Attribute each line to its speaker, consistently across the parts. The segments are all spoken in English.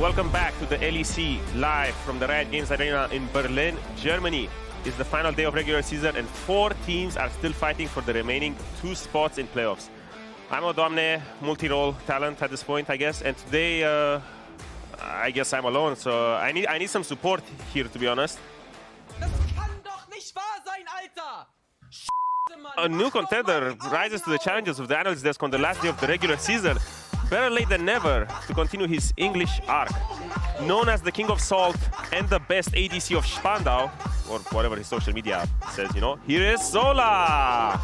Speaker 1: Welcome back to the LEC live from the Riot Games Arena in Berlin, Germany. It's the final day of regular season and 4 teams are still fighting for the remaining 2 spots in playoffs. I'm Odomne, multi-role talent at this point, I guess, and today I guess I'm alone, so I need some support here, to be honest.
Speaker 2: Das kann doch nicht wahr sein, Alter!
Speaker 1: A new contender rises to the challenges of the analyst desk on the last day of the regular season. Better late than never to continue his English arc. Known as the King of Salt and the best ADC of Spandau, or whatever his social media says, you know. Here is Zola!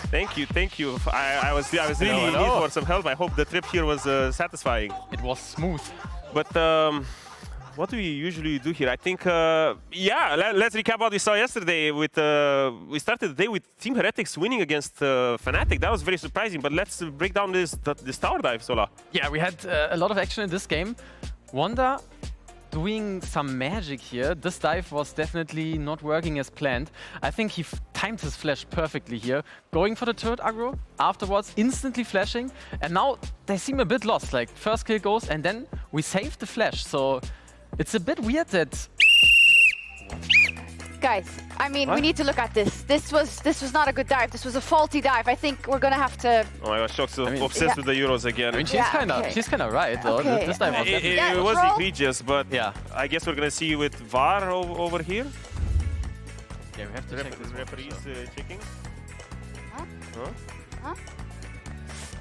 Speaker 1: Thank you. I was really in need for some help. I hope the trip here was satisfying.
Speaker 3: It was smooth.
Speaker 1: But what do we usually do here? I think, yeah, let's recap what we saw yesterday. We started the day with Team Heretics winning against Fnatic. That was very surprising, but let's break down this tower dive, Sola.
Speaker 3: Yeah, we had a lot of action in this game. Wanda doing some magic here. This dive was definitely not working as planned. I think he timed his flash perfectly here. Going for the turret aggro, afterwards instantly flashing. And now they seem a bit lost. Like, first kill goes and then we saved the flash. So it's a bit weird that...
Speaker 4: Guys, I mean,
Speaker 1: What?
Speaker 4: we need to look at this. This was not a good dive. This was a faulty dive. I think we're gonna have to.
Speaker 1: Oh my gosh, Shock's
Speaker 3: I mean,
Speaker 1: obsessed with the Euros again.
Speaker 3: I mean, she's
Speaker 4: Yeah,
Speaker 3: kind of right though.
Speaker 4: Okay.
Speaker 3: This dive was
Speaker 1: It
Speaker 3: definitely...
Speaker 4: Yeah,
Speaker 1: was
Speaker 4: roll.
Speaker 1: egregious, but
Speaker 3: Yeah.
Speaker 1: I guess we're gonna see with VAR over here.
Speaker 3: Yeah, we have to check this.
Speaker 1: Referees checking.
Speaker 4: Huh?
Speaker 1: Huh?
Speaker 4: Huh?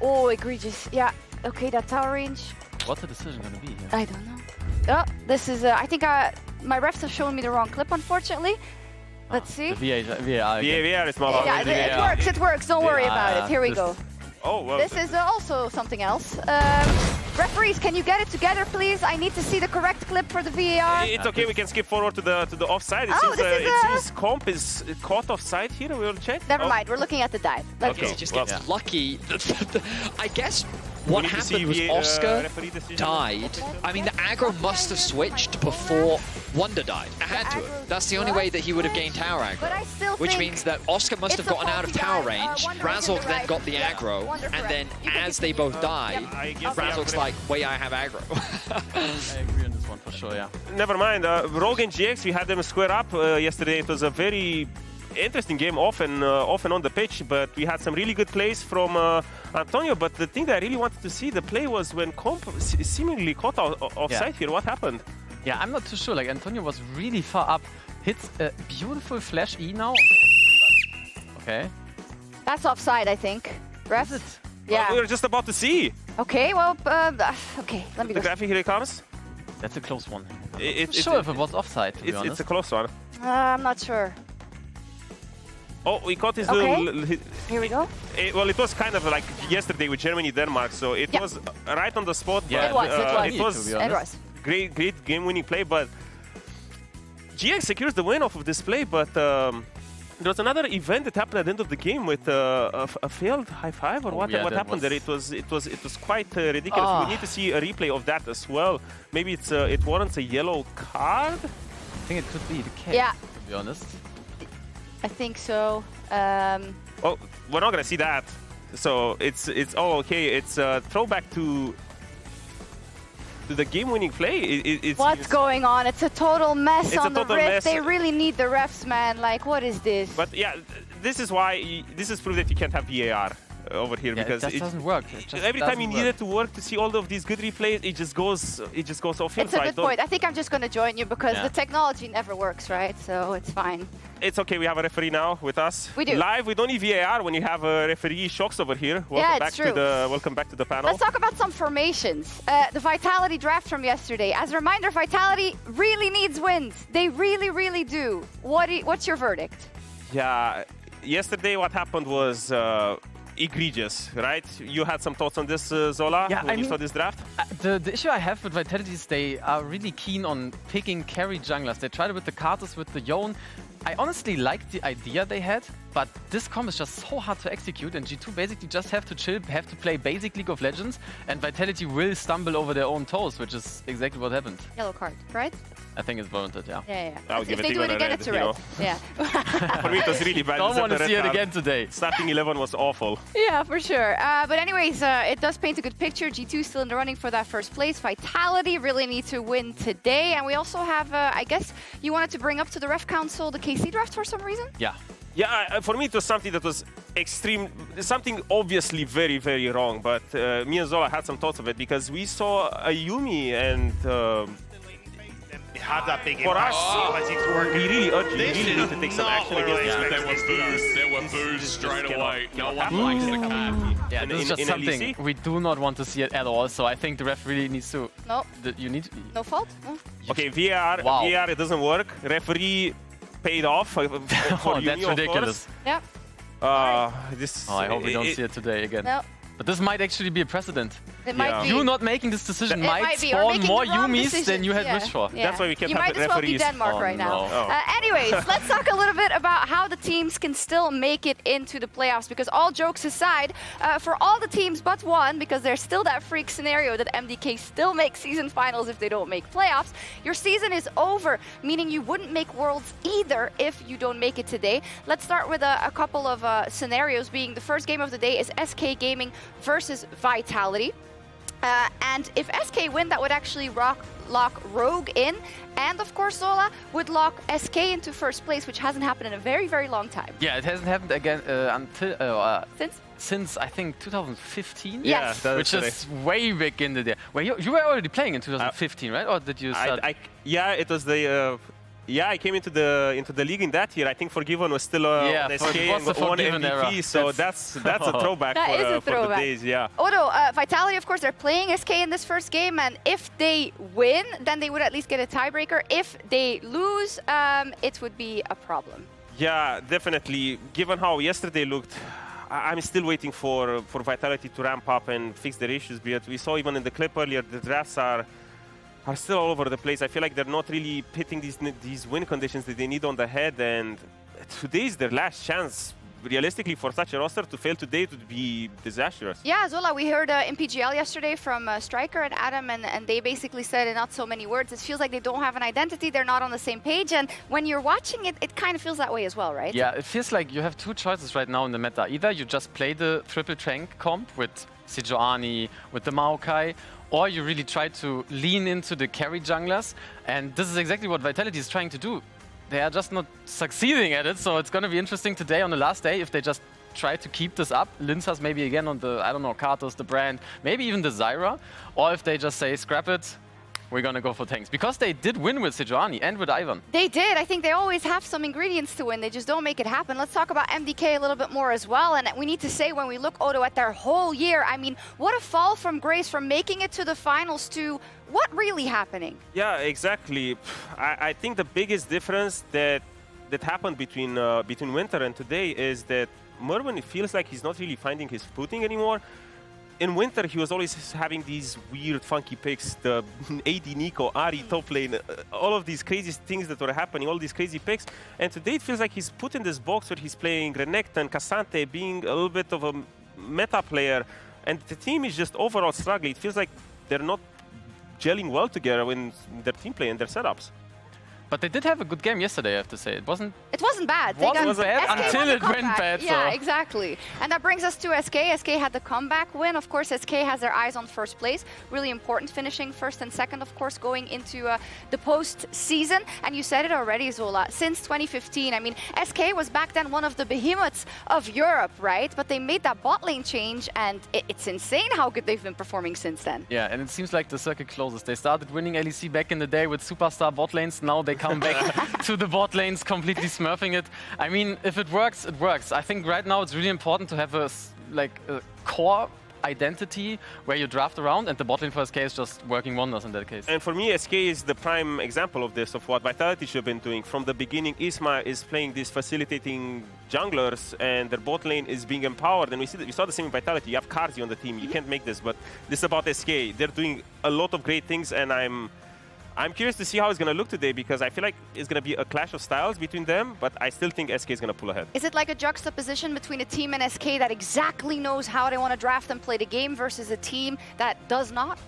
Speaker 4: Oh, egregious. Yeah. Okay, that tower range.
Speaker 3: What's the decision gonna be here?
Speaker 4: I don't know. Oh, this is. I think my refs have shown me the wrong clip, unfortunately. Let's see.
Speaker 3: The VAR again.
Speaker 1: VAR is not
Speaker 4: Yeah, it works. It works. Don't worry about it. Here we go.
Speaker 1: Oh, well.
Speaker 4: This is also something else. Referees, can you get it together, please? I need to see the correct clip for the VAR.
Speaker 1: It's okay, we can skip forward to the offside. It
Speaker 4: Oh,
Speaker 1: seems,
Speaker 4: this is
Speaker 1: it seems Comp is caught offside here. We will check.
Speaker 4: Never
Speaker 1: Oh.
Speaker 4: mind. We're looking at the dive. Let's
Speaker 1: Okay.
Speaker 4: go.
Speaker 5: He just
Speaker 1: Well,
Speaker 5: gets lucky. I guess
Speaker 1: We
Speaker 5: what
Speaker 1: need to see
Speaker 5: happened was Oscar
Speaker 1: referee decision.
Speaker 5: died. I mean, the aggro must have switched before Wonder died. It had to have. That's the only way that he would have gained tower
Speaker 4: But I
Speaker 5: aggro.
Speaker 4: still
Speaker 5: Which
Speaker 4: think
Speaker 5: means that Oscar must have
Speaker 4: it's a
Speaker 5: gotten out of
Speaker 4: faulty
Speaker 5: tower
Speaker 4: dive.
Speaker 5: range.
Speaker 4: Wonder is in
Speaker 5: Razork
Speaker 4: the
Speaker 5: then
Speaker 4: right.
Speaker 5: got the
Speaker 4: Yeah.
Speaker 5: aggro.
Speaker 4: Wonder
Speaker 5: And then
Speaker 4: correct. You can
Speaker 5: as they both die,
Speaker 1: I guess we have
Speaker 5: Razork's
Speaker 1: to-
Speaker 5: like, wait, I have aggro.
Speaker 3: I agree on this one for sure, yeah.
Speaker 1: Never mind. Rogue and GX, we had them square up yesterday. It was a very interesting game, off and on the pitch, but we had some really good plays from Antonio. But the thing that I really wanted to see the play was when Comp seemingly caught offside here. What happened?
Speaker 3: Yeah, I'm not too sure. Like, Antonio was really far up. Hits a beautiful flash E now. Okay.
Speaker 4: That's offside, I think. Ref?
Speaker 3: Is it?
Speaker 4: Yeah.
Speaker 1: We were just about to see
Speaker 4: Okay. Well. Okay. Let me
Speaker 1: the
Speaker 4: go.
Speaker 1: graphic. Here it comes.
Speaker 3: That's a close one.
Speaker 1: It,
Speaker 3: I'm sure if it was offside, to be
Speaker 1: it's
Speaker 3: honest.
Speaker 1: a close one.
Speaker 4: I'm not sure.
Speaker 1: Oh, we caught his
Speaker 4: Okay.
Speaker 1: little.
Speaker 4: Here we go.
Speaker 1: Well, it was kind of like yesterday with Germany, Denmark, so it
Speaker 4: Yeah.
Speaker 1: was right on the spot.
Speaker 3: Yeah,
Speaker 4: It was, it was.
Speaker 1: It
Speaker 3: To
Speaker 1: was
Speaker 3: be
Speaker 4: It
Speaker 3: honest.
Speaker 4: was.
Speaker 1: great game-winning play, but GX secures the win off of this play. But there was another event that happened at the end of the game with a failed high five, or what?
Speaker 3: yeah,
Speaker 1: What
Speaker 3: that
Speaker 1: happened
Speaker 3: was-
Speaker 1: there? It was quite ridiculous.
Speaker 3: Ah.
Speaker 1: We need to see a replay of that as well. Maybe it warrants a yellow card.
Speaker 3: I think it could be the case,
Speaker 4: Yeah.
Speaker 3: to be honest.
Speaker 4: I think so.
Speaker 1: Oh, we're not gonna see that. So it's all okay. It's a throwback to the game-winning play.
Speaker 4: What's going on? It's a total mess
Speaker 1: It's a
Speaker 4: on the
Speaker 1: total
Speaker 4: rift.
Speaker 1: mess.
Speaker 4: They really need the refs, man. Like, what is this?
Speaker 1: But yeah, this is why this is proof that you can't have VAR over here,
Speaker 3: Yeah,
Speaker 1: because
Speaker 3: it just doesn't work. It just
Speaker 1: every time you
Speaker 3: doesn't
Speaker 1: need
Speaker 3: work.
Speaker 1: it to work to see all of these good replays, it just goes off.
Speaker 4: It's a good point. I think I'm just going to join you because
Speaker 3: Yeah.
Speaker 4: the technology never works, right? So it's fine.
Speaker 1: It's okay. We have a referee now with us.
Speaker 4: We do.
Speaker 1: Live. We don't need VAR when you have a referee. Shocks over here.
Speaker 4: it's true.
Speaker 1: Welcome back to the panel.
Speaker 4: Let's talk about some formations. The Vitality draft from yesterday. As a reminder, Vitality really needs wins. They really, really do. What's your verdict?
Speaker 1: Yeah. Yesterday, what happened was egregious, right? You had some thoughts on this, Zola,
Speaker 3: Yeah,
Speaker 1: when
Speaker 3: I
Speaker 1: you
Speaker 3: mean,
Speaker 1: saw this draft?
Speaker 3: The issue I have with Vitality is they are really keen on picking carry junglers. They tried it with the Carters, with the Yone. I honestly liked the idea they had, but this comp is just so hard to execute, and G2 basically just have to chill, have to play basic League of Legends, and Vitality will stumble over their own toes, which is exactly what happened.
Speaker 4: Yellow card, right?
Speaker 3: I think it's warranted, yeah.
Speaker 4: Yeah.
Speaker 1: I would give
Speaker 4: If
Speaker 1: it
Speaker 4: they do it
Speaker 1: even a
Speaker 4: again,
Speaker 1: red,
Speaker 4: it's a
Speaker 1: you
Speaker 4: red.
Speaker 1: know.
Speaker 4: Yeah.
Speaker 1: For me, it was really bad.
Speaker 3: Don't want to
Speaker 1: The
Speaker 3: see
Speaker 1: red
Speaker 3: it
Speaker 1: card.
Speaker 3: again today.
Speaker 1: Starting 11 was awful.
Speaker 4: Yeah, for sure. But anyways, it does paint a good picture. G2 still in the running for that first place. Vitality really need to win today. And we also have, I guess, you wanted to bring up to the ref council the KC draft for some reason?
Speaker 3: Yeah.
Speaker 1: Yeah, for me it was something that was something obviously very, very wrong. But me and Zola had some thoughts of it because we saw a Yumi and
Speaker 6: have that big
Speaker 1: for
Speaker 6: impact.
Speaker 1: us, we really urge you,
Speaker 6: This
Speaker 1: really
Speaker 6: is
Speaker 1: need to take some
Speaker 6: not
Speaker 1: action
Speaker 6: what
Speaker 1: against
Speaker 6: I
Speaker 1: this.
Speaker 6: expected.
Speaker 7: There were boos straight away. No one
Speaker 1: happen.
Speaker 7: likes the cat.
Speaker 3: Yeah,
Speaker 1: In-
Speaker 3: this is
Speaker 1: in-
Speaker 3: just
Speaker 1: in
Speaker 3: something
Speaker 1: LEC?
Speaker 3: we do not want to see it at all, so I think the ref really needs to...
Speaker 4: No.
Speaker 3: You need...
Speaker 4: No fault? No.
Speaker 1: Okay, VR,
Speaker 3: Wow.
Speaker 1: VR, it doesn't work. Referee paid off for
Speaker 3: Oh,
Speaker 1: Yumi,
Speaker 3: that's
Speaker 1: of
Speaker 3: ridiculous.
Speaker 4: Yeah.
Speaker 1: course. This.
Speaker 3: Oh, I hope we don't see it today again.
Speaker 4: No.
Speaker 3: But this might actually be a precedent.
Speaker 4: It might
Speaker 1: Yeah.
Speaker 4: be.
Speaker 3: You not making this decision
Speaker 4: It
Speaker 3: might
Speaker 4: be, or
Speaker 3: spawn
Speaker 4: making
Speaker 3: more
Speaker 4: the wrong
Speaker 3: Yumis
Speaker 4: decisions.
Speaker 3: than you had
Speaker 4: Yeah.
Speaker 3: wished for.
Speaker 4: Yeah.
Speaker 1: That's why we kept
Speaker 4: You
Speaker 1: having
Speaker 4: might as well be
Speaker 1: referees.
Speaker 4: Denmark
Speaker 3: Oh,
Speaker 4: right now.
Speaker 3: no.
Speaker 4: Anyways, let's talk a little bit about how the teams can still make it into the playoffs. Because all jokes aside, for all the teams but one, because there's still that freak scenario that MDK still makes season finals if they don't make playoffs, your season is over, meaning you wouldn't make Worlds either if you don't make it today. Let's start with a couple of scenarios, being the first game of the day is SK Gaming versus Vitality. And if SK win, that would actually lock Rogue in. And of course, Zola would lock SK into first place, which hasn't happened in a very, very long time.
Speaker 3: Yeah, it hasn't happened again until...
Speaker 4: Since?
Speaker 3: Since I think 2015,
Speaker 1: Yeah,
Speaker 4: Yes.
Speaker 1: that's
Speaker 3: which
Speaker 1: correct.
Speaker 3: is way back in the day. Well, you were already playing in 2015, right? Or did you start?
Speaker 1: Yeah, it was the. Yeah, I came into the league in that year. I think Forgiven was still
Speaker 3: Yeah,
Speaker 1: on
Speaker 3: for-
Speaker 1: SK
Speaker 3: it was
Speaker 1: and
Speaker 3: the
Speaker 1: won
Speaker 3: Forgiven
Speaker 1: MVP.
Speaker 3: era.
Speaker 1: So that's a throwback
Speaker 4: That is a
Speaker 1: for the
Speaker 4: throwback.
Speaker 1: days. Yeah.
Speaker 4: Although Vitality, of course, they're playing SK in this first game, and if they win, then they would at least get a tiebreaker. If they lose, it would be a problem.
Speaker 1: Yeah, definitely. Given how yesterday looked, I'm still waiting for Vitality to ramp up and fix their issues. But we saw even in the clip earlier, the drafts are still all over the place. I feel like they're not really hitting these win conditions that they need on the head. And today is their last chance. Realistically, for such a roster to fail today, it would be disastrous.
Speaker 4: Yeah, Zola, we heard in PGL yesterday from FLICKR and Adam, and they basically said in not so many words, it feels like they don't have an identity, they're not on the same page, and when you're watching it, it kind of feels that way as well, right?
Speaker 3: Yeah, it feels like you have two choices right now in the meta. Either you just play the triple tank comp with Sejuani, with the Maokai, or you really try to lean into the carry junglers, and this is exactly what Vitality is trying to do. They are just not succeeding at it, so it's going to be interesting today on the last day if they just try to keep this up. Linsas maybe again on the, I don't know, Karthus, the Brand, maybe even the Zyra, or if they just say, scrap it, we're going to go for tanks. Because they did win with Sejuani and with Ivan.
Speaker 4: They did. I think they always have some ingredients to win. They just don't make it happen. Let's talk about MDK a little bit more as well. And we need to say, when we look, Odo, at their whole year, I mean, what a fall from grace from making it to the finals to what really happening?
Speaker 1: Yeah, exactly. I think the biggest difference that happened between Winter and today is that Merwin, it feels like he's not really finding his footing anymore. In Winter, he was always having these weird, funky picks, the AD Nico, Ari top lane, all of these crazy things that were happening, all these crazy picks. And today it feels like he's put in this box where he's playing Renekton and Cassante, being a little bit of a meta player. And the team is just overall struggling. It feels like they're not gelling well together in their team play and their setups.
Speaker 3: But they did have a good game yesterday, I have to say. It wasn't
Speaker 4: bad.
Speaker 3: Wasn't bad
Speaker 4: SK
Speaker 3: until
Speaker 4: won the
Speaker 3: it went
Speaker 4: comeback.
Speaker 3: bad,
Speaker 4: Yeah,
Speaker 3: so.
Speaker 4: exactly. And that brings us to SK. SK had the comeback win. Of course, SK has their eyes on first place. Really important, finishing first and second, of course, going into the post-season. And you said it already, Zola. Since 2015, I mean, SK was back then one of the behemoths of Europe, right? But they made that bot lane change, and it's insane how good they've been performing since then.
Speaker 3: Yeah, and it seems like the circle closes. They started winning LEC back in the day with superstar bot lanes. Now they come back to the bot lanes, completely smurfing it. I mean, if it works, it works. I think right now it's really important to have a core identity where you draft around, and the bot lane for SK is just working wonders in that case.
Speaker 1: And for me, SK is the prime example of this, of what Vitality should have been doing. From the beginning, Isma is playing these facilitating junglers, and their bot lane is being empowered. And we saw the same in Vitality. You have Karzi on the team. You can't make this, but this is about SK. They're doing a lot of great things, and I'm curious to see how it's going to look today because I feel like it's going to be a clash of styles between them, but I still think SK is going to pull ahead.
Speaker 4: Is it like a juxtaposition between a team and SK that exactly knows how they want to draft and play the game versus a team that does not?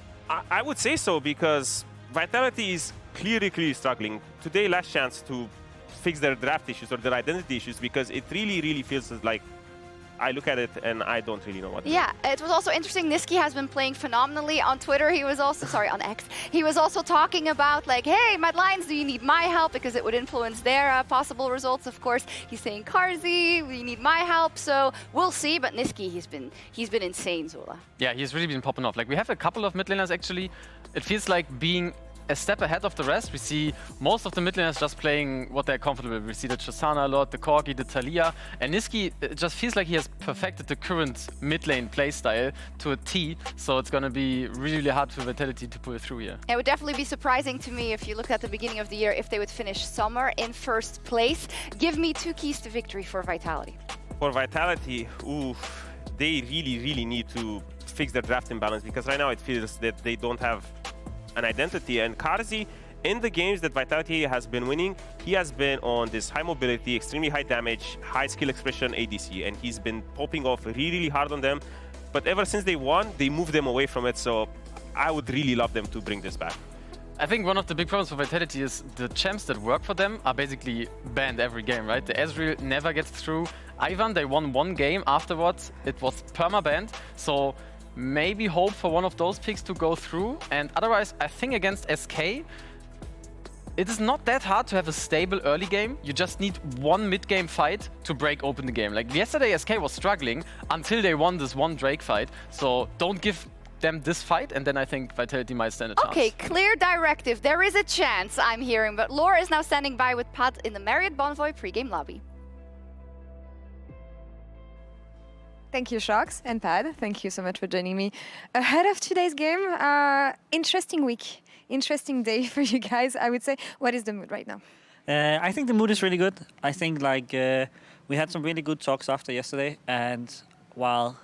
Speaker 1: I would say so because Vitality is clearly struggling. Today, last chance to fix their draft issues or their identity issues because it really feels like I look at it and I don't really know what to do.
Speaker 4: Yeah, it was also interesting. Niski has been playing phenomenally on Twitter. He was also, sorry, on X. He was also talking about like, hey, Mad Lions, do you need my help? Because it would influence their possible results, of course. He's saying, Karzi, we need my help. So we'll see. But Niski, he's been insane, Zola.
Speaker 3: Yeah, he's really been popping off. Like, we have a couple of mid laners, actually. It feels like being a step ahead of the rest. We see most of the mid laners just playing what they're comfortable with. We see the Tristana a lot, the Corgi, the Taliyah. And Niski, it just feels like he has perfected the current mid lane playstyle to a T. So it's going to be really hard for Vitality to pull through here.
Speaker 4: It would definitely be surprising to me if you looked at the beginning of the year if they would finish Summer in first place. Give me 2 keys to victory for Vitality.
Speaker 1: For Vitality, they really need to fix their draft imbalance because right now it feels that they don't have an identity. And Karzi, in the games that Vitality has been winning, he has been on this high mobility, extremely high damage, high skill expression ADC, and he's been popping off really hard on them. But ever since they won, they moved them away from it, so I would really love them to bring this back.
Speaker 3: I think one of the big problems for Vitality is the champs that work for them are basically banned every game, right? The Ezreal never gets through. Ivan, they won 1 game. Afterwards, it was perma-banned. So maybe hope for one of those picks to go through. And otherwise, I think against SK, it is not that hard to have a stable early game. You just need 1 mid-game fight to break open the game. Like yesterday, SK was struggling until they won this 1 Drake fight. So don't give them this fight, and then I think Vitality might stand a chance.
Speaker 4: Okay, clear directive. There is a chance, I'm hearing. But Laura is now standing by with Pat in the Marriott Bonvoy pre-game lobby.
Speaker 6: Thank you, Shox and Pad. Thank you so much for joining me. Ahead of today's game, interesting week, interesting day for you guys, I would say. What is the mood right now?
Speaker 8: I think the mood is really good. I think we had some really good talks after yesterday, and while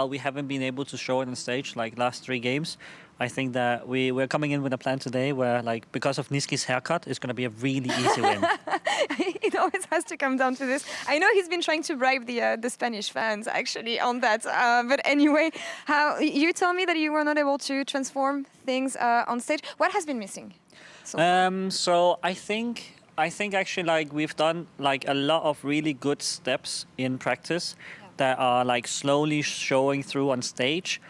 Speaker 8: we haven't been able to show it on stage like last 3 games, I think that we're coming in with a plan today where, like, because of Niski's haircut, it's going to be a really easy win.
Speaker 6: It always has to come down to this. I know he's been trying to bribe the Spanish fans, actually, on that. But anyway, you told me that you were not able to transform things on stage. What has been missing?
Speaker 8: So I think actually, like, we've done like a lot of really good steps in practice that are like slowly showing through on stage,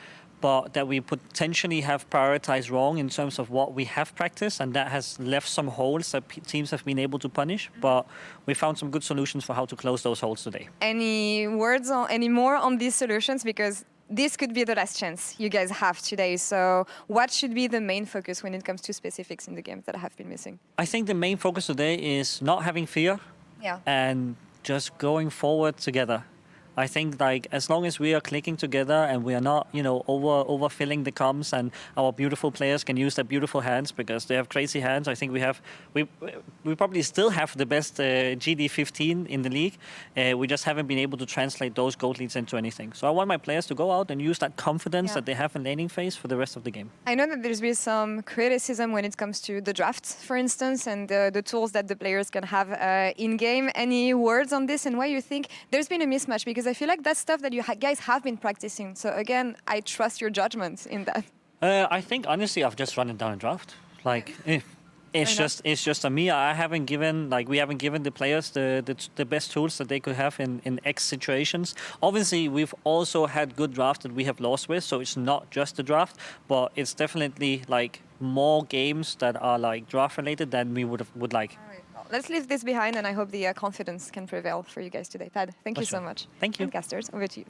Speaker 8: but that we potentially have prioritized wrong in terms of what we have practiced, and that has left some holes that teams have been able to punish. But we found some good solutions for how to close those holes today.
Speaker 6: Any words on any more on these solutions? Because this could be the last chance you guys have today. So what should be the main focus when it comes to specifics in the games that have been missing? I
Speaker 8: think the main focus today is not having fear and just going forward together. I think, like, as long as we are clicking together and we are not, you know, overfilling the comms, and our beautiful players can use their beautiful hands because they have crazy hands. I think we probably still have the best GD15 in the league. We just haven't been able to translate those gold leads into anything. So I want my players to go out and use that confidence that they have in laning phase for the rest of the game. I know that there's been some criticism when it comes to the draft, for instance, and the tools that the players can have in-game. Any words on this and why you think there's been a mismatch? Because I feel like that's stuff that you guys have been practicing. So again, I trust your judgment in that. I think honestly, I've just run it down a draft. Like, it's just on me. I haven't given we haven't given the players the best tools that they could have in X situations. Obviously, we've also had good drafts that we have lost with, so it's not just the draft, but it's definitely like more games that are like draft related than we would like. Let's leave this behind, and I hope the confidence can prevail for you guys today. Pad, thank you so much. Thank you. And casters, over to you.